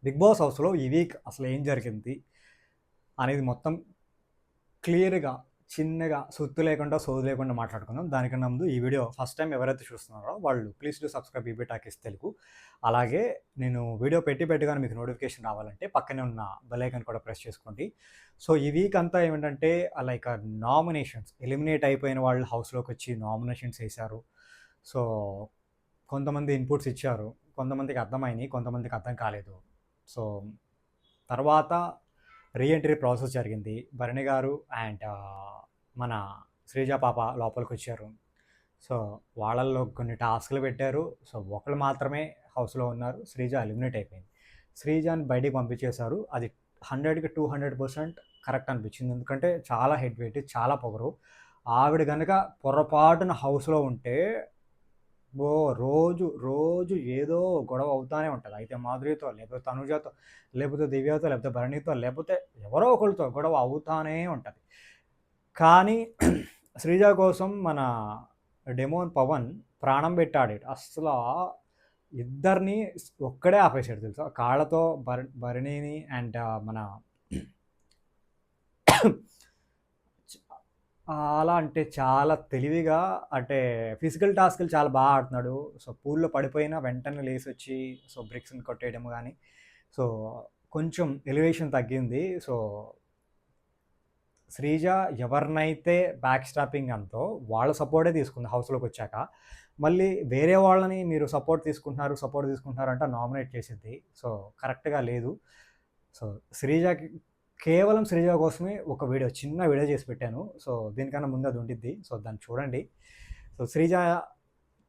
Big boss హౌస్లో ఈ week అసలు ఏం జరిగింది అనేది మొత్తం క్లియర్గా చిన్నగా సుత్తు లేకుండా సోదు లేకుండా మాట్లాడుకుందాం. దానికన్నా ముందు ఈ వీడియో ఫస్ట్ టైం ఎవరైతే చూస్తున్నారో వాళ్ళు please do subscribe EB talkies Telugu. అలాగే నేను వీడియో పెట్టగానే మీకు నోటిఫికేషన్ రావాలంటే పక్కనే ఉన్న బెల్ ఐకాన్ కూడా ప్రెస్ చేసుకోండి. సో ఈ వీక్ అంతా ఏమిటంటే లైక్ నామినేషన్స్ ఎలిమినేట్ అయిపోయిన వాళ్ళు హౌస్లోకి వచ్చి నామినేషన్స్ వేశారు. సో కొంతమంది ఇన్పుట్స్ ఇచ్చారు, కొంతమందికి అర్థమైనాయి, కొంతమందికి అర్థం కాలేదు. సో తర్వాత రీఎంట్రీ ప్రాసెస్ జరిగింది. భరణి గారు అండ్ మన శ్రీజ పాప లోపలికి వచ్చారు. సో వాళ్ళల్లో కొన్ని టాస్క్లు పెట్టారు. సో ఒకళ్ళు మాత్రమే హౌస్లో ఉన్నారు. శ్రీజ ఎలిమినేట్ అయిపోయింది. శ్రీజాని బయటికి పంపించేశారు. అది 100కి 200% కరెక్ట్ అనిపించింది. ఎందుకంటే చాలా హెడ్ వెయిట్, చాలా పొగరు. ఆవిడ కనుక పొరపాటున హౌస్లో ఉంటే రోజు రోజు ఏదో గొడవ అవుతానే ఉంటుంది. అయితే మాధురితో, లేకపోతే తనుజతో, లేకపోతే దివ్యతో, లేకపోతే భరణితో, లేకపోతే ఎవరో ఒకరితో గొడవ అవుతానే ఉంటుంది. కానీ శ్రీజ కోసం మన డెమోన్ పవన్ ప్రాణం పెట్టాడు. అసలు ఇద్దరిని ఒక్కడే ఆపేశాడు తెలుసా, కాళ్ళతో భరణిని అండ్ మన అలా అంటే చాలా తెలివిగా, అంటే ఫిజికల్ టాస్క్లు చాలా బాగా ఆడుతున్నాడు. సో పూల్లో పడిపోయినా వెంటనే లేసి వచ్చి సో బ్రిక్స్ని కొట్టేయడం కానీ, సో కొంచెం ఎలివేషన్ తగ్గింది. సో శ్రీజ ఎవరినైతే బ్యాక్ స్టాపింగ్ అంతో వాళ్ళ సపోర్టే తీసుకుంది హౌస్లోకి వచ్చాక. మళ్ళీ వేరే వాళ్ళని మీరు సపోర్ట్ తీసుకుంటున్నారు అంటే నామినేట్ చేసింది. సో కరెక్ట్గా లేదు. సో శ్రీజకి కేవలం శ్రీజ కోసమే ఒక చిన్న వీడియో చేసి పెట్టాను. సో దీనికన్నా ముందు అది ఉండిద్ది. సో దాన్ని చూడండి. సో శ్రీజ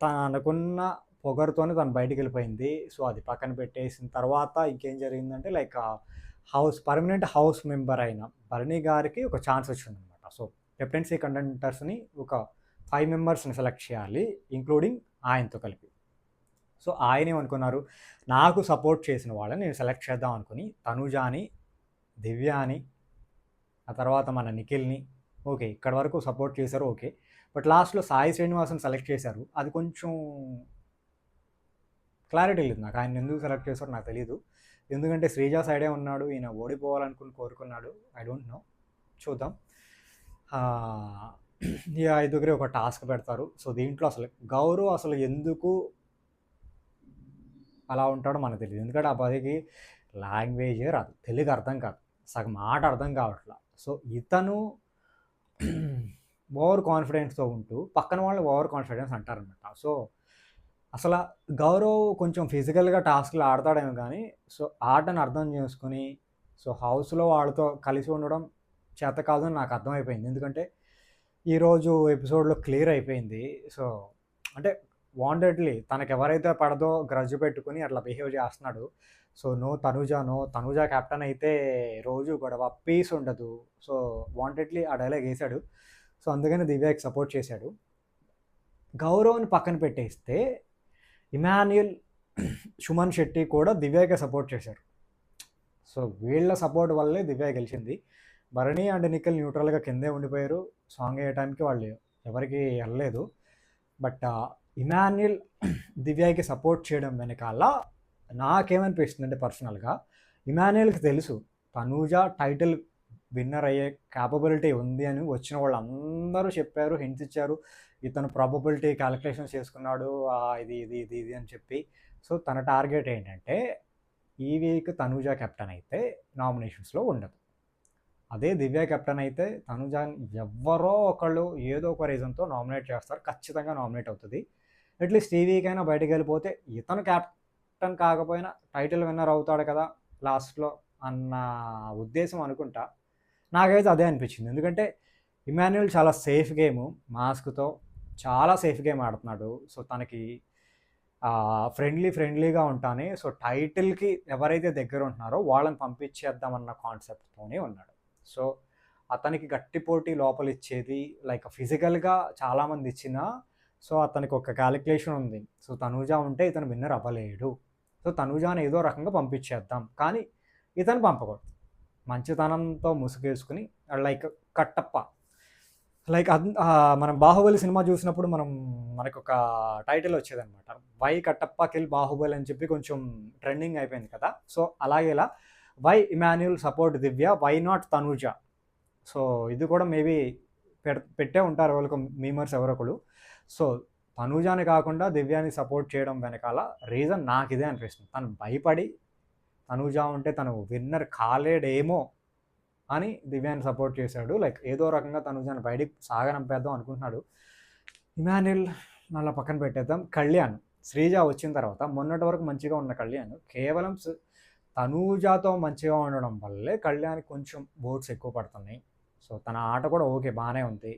తనకున్న పొగరుతోనే తను బయటికి వెళ్ళిపోయింది. సో అది పక్కన పెట్టేసిన తర్వాత ఇంకేం జరిగిందంటే లైక్ పర్మనెంట్ హౌస్ మెంబర్ అయిన భరణి గారికి ఒక ఛాన్స్ వచ్చిందనమాట. సో కెప్టెన్సీ కంటెంటర్స్ని ఒక 5 మెంబర్స్ని సెలెక్ట్ చేయాలి, ఇంక్లూడింగ్ ఆయనతో కలిపి. సో ఆయన ఏమనుకున్నారు, నాకు సపోర్ట్ చేసిన వాళ్ళని నేను సెలెక్ట్ చేద్దాం అనుకుని తనుజాని, దివ్యాని, ఆ తర్వాత మన నిఖిల్ని ఓకే ఇక్కడ వరకు సపోర్ట్ చేశారు ఓకే. బట్ లాస్ట్లో సాయి శ్రీనివాసన్ సెలెక్ట్ చేశారు. అది కొంచెం క్లారిటీ లేదు నాకు, ఆయన ఎందుకు సెలెక్ట్ చేశారో నాకు తెలియదు. ఎందుకంటే శ్రీజ సైడే ఉన్నాడు, ఈయన ఓడిపోవాలనుకుని కోరుకున్నాడు. ఐ డోంట్ నో, చూద్దాం. ఈ 5గురి ఒక టాస్క్ పెడతారు. సో దీంట్లో అసలు గౌరవ్ అసలు ఎందుకు అలా ఉంటాడో మనకు తెలియదు. ఎందుకంటే ఆ పదికి లాంగ్వేజే రాదు, తెలుగు అర్థం కాదు, సగం మాట అర్థం కావట్లా. సో ఇతను ఓవర్ కాన్ఫిడెన్స్తో ఉంటూ పక్కన వాళ్ళు ఓవర్ కాన్ఫిడెన్స్ అంటారనమాట. సో అసలు గౌరవ్ కొంచెం ఫిజికల్గా టాస్క్లు ఆడతాడేమో కానీ సో ఆటను అర్థం చేసుకుని సో హౌస్లో వాళ్ళతో కలిసి ఉండడం చేత కాదని నాకు అర్థమైపోయింది. ఎందుకంటే ఈరోజు ఎపిసోడ్లో క్లియర్ అయిపోయింది. సో అంటే వాంటెడ్లీ తనకు ఎవరైతే పడదో గ్రజ్ పెట్టుకుని అట్లా బిహేవ్ చేస్తున్నాడు. సో నో తనుజ కెప్టెన్ అయితే రోజు గొడవ, పీస్ ఉండదు. సో వాంటెడ్లీ ఆ డైలాగ్ వేశాడు. సో అందుకని దివ్యాకి సపోర్ట్ చేశాడు. గౌరవ్ని పక్కన పెట్టేస్తే ఇమాన్యుయల్, సుమన్ శెట్టి కూడా దివ్యాకే సపోర్ట్ చేశారు. సో వీళ్ళ సపోర్ట్ వల్లే దివ్య గెలిచింది. భరణి అండ్ నిఖిల్ న్యూట్రల్గా కిందే ఉండిపోయారు. సాంగ్ వేయడానికి వాళ్ళు ఎవరికి వెళ్ళలేదు. బట్ ఇమాన్యుయల్ దివ్యాకి సపోర్ట్ చేయడం వెనకాల నాకేమనిపిస్తుంది అంటే పర్సనల్గా ఇమాన్యుయల్కి తెలుసు తనూజ టైటిల్ విన్నర్ అయ్యే క్యాపబిలిటీ ఉంది అని వచ్చిన వాళ్ళు అందరూ చెప్పారు, హింట్స్ ఇచ్చారు. ఇతను ప్రాబబిలిటీ క్యాలిక్యులేషన్స్ చేసుకున్నాడు, ఇది ఇది ఇది ఇది అని చెప్పి. సో తన టార్గెట్ ఏంటంటే ఈ వీక్ తనూజ కెప్టెన్ అయితే నామినేషన్స్లో ఉండదు. అదే దివ్య కెప్టెన్ అయితే తనుజాని ఎవరో ఒకళ్ళు ఏదో ఒక రీజన్తో నామినేట్ చేస్తారు, ఖచ్చితంగా నామినేట్ అవుతుంది. అట్లీస్ట్ ఈ వీక్ అయినా బయటకు వెళ్ళిపోతే ఇతను కెప్టెన్ కాకపోయినా టైటిల్ విన్నర్ అవుతాడు కదా లాస్ట్లో అన్న ఉద్దేశం అనుకుంటా. నాకైతే అదే అనిపించింది. ఎందుకంటే ఇమాన్యుయల్ చాలా సేఫ్ గేమ్, మాస్క్తో చాలా సేఫ్ గేమ్ ఆడుతున్నాడు. సో తనకి ఫ్రెండ్లీగా ఉంటానే సో టైటిల్కి ఎవరైతే దగ్గర ఉంటున్నారో వాళ్ళని పంపించేద్దామన్న కాన్సెప్ట్తోనే ఉన్నాడు. సో అతనికి గట్టి పోటీ లోపల ఇచ్చేది లైక్ ఫిజికల్గా చాలామంది ఇచ్చినా సో అతనికి ఒక క్యాలిక్యులేషన్ ఉంది. సో తనూజ ఉంటే ఇతను విన్నర్ అవ్వలేడు. సో తనూజాని ఏదో రకంగా పంపించేద్దాం, కానీ ఇతను పంపకూడదు. మంచితనంతో ముసుగేసుకుని లైక్ కట్టప్ప, లైక్ మనం బాహుబలి సినిమా చూసినప్పుడు మనకు ఒక టైటిల్ వచ్చేదనమాట, వై కట్టప్ప కిల్ బాహుబలి అని చెప్పి కొంచెం ట్రెండింగ్ అయిపోయింది కదా. సో అలాగే ఇలా why Emmanuel support Divya, why not Tanuja. So ఇది కూడా మేబీ పెట్టే ఉంటారు వాళ్ళకు మీమర్స్ ఎవరొకరు. సో తనూజాని కాకుండా దివ్యాని సపోర్ట్ చేయడం వెనకాల రీజన్ నాకు ఇదే అనిపిస్తుంది. తను భయపడి తనూజ ఉంటే తను విన్నర్ కాలేడేమో అని దివ్యాని సపోర్ట్ చేశాడు. లైక్ ఏదో రకంగా తనూజాని బయటికి సాగనంపేద్దాం అనుకుంటున్నాడు. ఇమాన్యుల్ అలా పక్కన పెట్టేద్దాం. కళ్యాణ్ శ్రీజ వచ్చిన తర్వాత మొన్నటి వరకు మంచిగా ఉన్న కళ్యాణ్ కేవలం తనూజాతో మంచిగా ఉండడం వల్లే కళ్యాణ్ కొంచెం ఓట్స్ ఎక్కువ పడుతున్నాయి. సో తన ఆట కూడా ఓకే బాగానే ఉంది.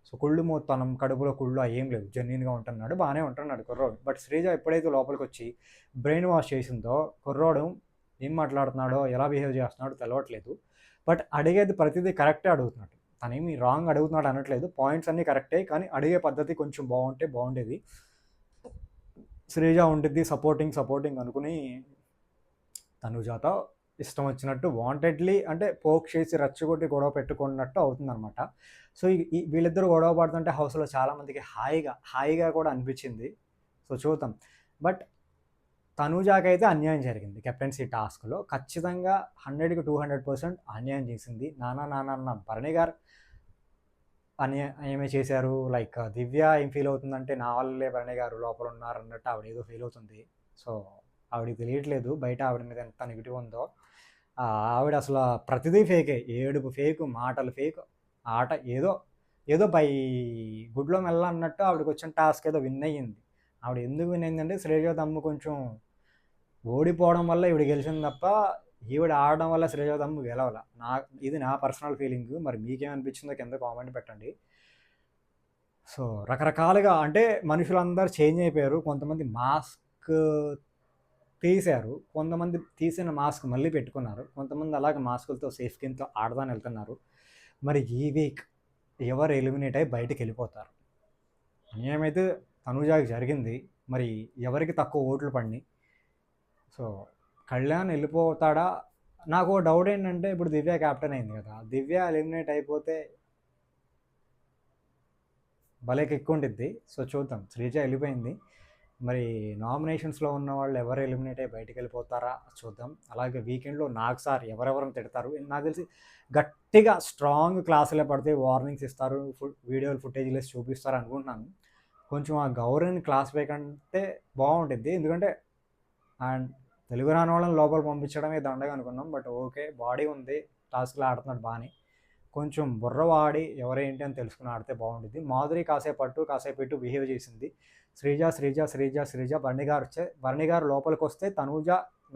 సో కుళ్ళు మూతనం కడుపులో కుళ్ళు ఏం లేదు, జెన్యున్గా ఉంటున్నాడు, బాగానే ఉంటున్నాడు కుర్రోడు. బట్ శ్రీజ ఎప్పుడైతే లోపలికి వచ్చి బ్రెయిన్ వాష్ చేసిందో కుర్రోడు ఏం మాట్లాడుతున్నాడో ఎలా బిహేవ్ చేస్తున్నాడో తెలవట్లేదు. బట్ అడిగేది ప్రతిదీ కరెక్టే అడుగుతున్నాడు. తనేమి రాంగ్ అడుగుతున్నాడు అనట్లేదు, పాయింట్స్ అన్నీ కరెక్టే, కానీ అడిగే పద్ధతి కొంచెం బాగుండేది. శ్రీజ ఉంటుంది సపోర్టింగ్ అనుకుని తనుజాతో ఇష్టం వచ్చినట్టు వాంటెడ్లీ అంటే పోక్ చేసి రచ్చగొట్టి గొడవ పెట్టుకున్నట్టు అవుతుందన్నమాట. సో వీళ్ళిద్దరు గొడవ పడుతుంటే హౌస్లో చాలామందికి హాయిగా కూడా అనిపించింది. సో చూద్దాం. బట్ తనూజాకైతే అన్యాయం జరిగింది కెప్టెన్సీ టాస్క్లో. ఖచ్చితంగా 100కి 200% అన్యాయం చేసింది. నాన్న భరణి గారు ఏమే చేశారు. లైక్ దివ్య ఏం ఫీల్ అవుతుందంటే నా వాళ్ళే భరణి గారు లోపల ఉన్నారన్నట్టు ఆవిడ ఏదో ఫీల్ అవుతుంది. సో ఆవిడకి తెలియట్లేదు బయట ఆవిడ మీద ఎంత నెగిటివ్ ఉందో. ఆవిడ అసలు ప్రతిదీ ఫేకే, ఏడుపు ఫేక్, మాటలు ఫేక్, ఆట ఏదో బై గుడ్లో మెల్ల అన్నట్టు ఆవిడకి వచ్చిన టాస్క్ ఏదో విన్ అయ్యింది. ఆవిడ ఎందుకు విన్ అయిందంటే శ్రేజ తమ్ము కొంచెం ఓడిపోవడం వల్ల ఈవిడ గెలిచింది తప్ప ఈవిడ ఆడడం వల్ల శ్రేజ తమ్ము గెలవాల. ఇది నా పర్సనల్ ఫీలింగ్. మరి మీకేమనిపించిందో కింద కామెంట్ పెట్టండి. సో రకరకాలుగా అంటే మనుషులందరూ చేంజ్ అయిపోయారు. కొంతమంది మాస్క్ తీశారు, కొంతమంది తీసిన మాస్క్ మళ్ళీ పెట్టుకున్నారు, కొంతమంది అలాగే మాస్కులతో సేఫ్ గేమ్తో ఆడదాని వెళ్తున్నారు. మరి ఈ వీక్ ఎవరు ఎలిమినేట్ అయ్యి బయటికి వెళ్ళిపోతారు? అన్యాయం అయితే తనూజాకి జరిగింది, మరి ఎవరికి తక్కువ ఓట్లు పడినాయి? సో కళ్యాణ్ వెళ్ళిపోతాడా? నాకు డౌట్ ఏంటంటే ఇప్పుడు దివ్య క్యాప్టెన్ అయింది కదా, దివ్య ఎలిమినేట్ అయిపోతే భలేకి ఎక్కువ ఉంటుంది. సో చూద్దాం. శ్రీజ వెళ్ళిపోయింది, మరి నామినేషన్స్లో ఉన్న వాళ్ళు ఎవరు ఎలిమినేట్ అయ్యి బయటికి వెళ్ళిపోతారా చూద్దాం. అలాగే వీకెండ్లో నాకు సార్ ఎవరెవరిని తిడతారు, నాకు తెలిసి గట్టిగా స్ట్రాంగ్ క్లాసులే పడితే వార్నింగ్స్ ఇస్తారు, వీడియోలు ఫుటేజ్లు వేసి చూపిస్తారు అనుకుంటున్నాను. కొంచెం ఆ గౌరవని క్లాస్ వేయకంటే బాగుంటుంది. ఎందుకంటే అండ్ తెలుగు రాని వాళ్ళని లోపల పంపించడమే దండగా అనుకున్నాం. బట్ ఓకే, బాడీ ఉంది, టాస్క్లో ఆడుతున్నాడు బాగానే. కొంచెం బుర్ర వాడి ఎవరేంటి అని తెలుసుకుని ఆడితే బాగుంటుంది. మాధురి కాసేపు ఇటు బిహేవ్ చేసింది. శ్రీజ భరణి గారు లోపలికి వస్తే తనూజ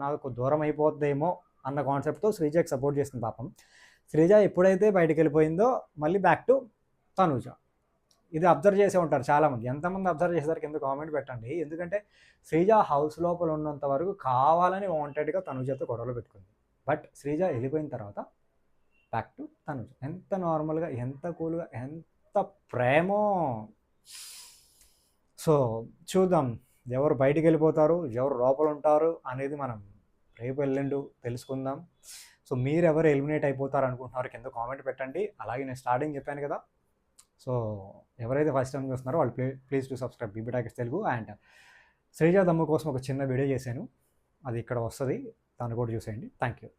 నాకు దూరం అయిపోద్దేమో అన్న కాన్సెప్ట్తో శ్రీజకి సపోర్ట్ చేసింది పాపం. శ్రీజ ఎప్పుడైతే బయటకు వెళ్ళిపోయిందో మళ్ళీ బ్యాక్ టు తనూజ. ఇది అబ్జర్వ్ చేసే ఉంటారు చాలామంది. ఎంతమంది అబ్జర్వ్ చేసేసరికి కింద కామెంట్ పెట్టండి. ఎందుకంటే శ్రీజ హౌస్ లోపల ఉన్నంత వరకు కావాలని వాంటెడ్గా తనూజతో గొడవలు పెట్టుకుంది. బట్ శ్రీజ వెళ్ళిపోయిన తర్వాత బ్యాక్ టు తనూజ. ఎంత నార్మల్గా, ఎంత కూల్గా, ఎంత ప్రేమో. సో చూద్దాం ఎవరు బయటికి వెళ్ళిపోతారు, ఎవరు లోపల ఉంటారు అనేది మనం రేపు ఎల్లుండి తెలుసుకుందాం. సో మీరు ఎవరు ఎలిమినేట్ అయిపోతారు అనుకుంటున్నారు కింద కామెంట్ పెట్టండి. అలాగే నేను స్టార్టింగ్ చెప్పాను కదా, సో ఎవరైతే ఫస్ట్ టైం చూస్తున్నారో వాళ్ళు please to subscribe BB talkies Telugu. And Sreeja Dammu కోసం ఒక చిన్న వీడియో చేశాను, అది ఇక్కడ వస్తుంది, దాన్ని కూడా చూసేయండి. Thank you.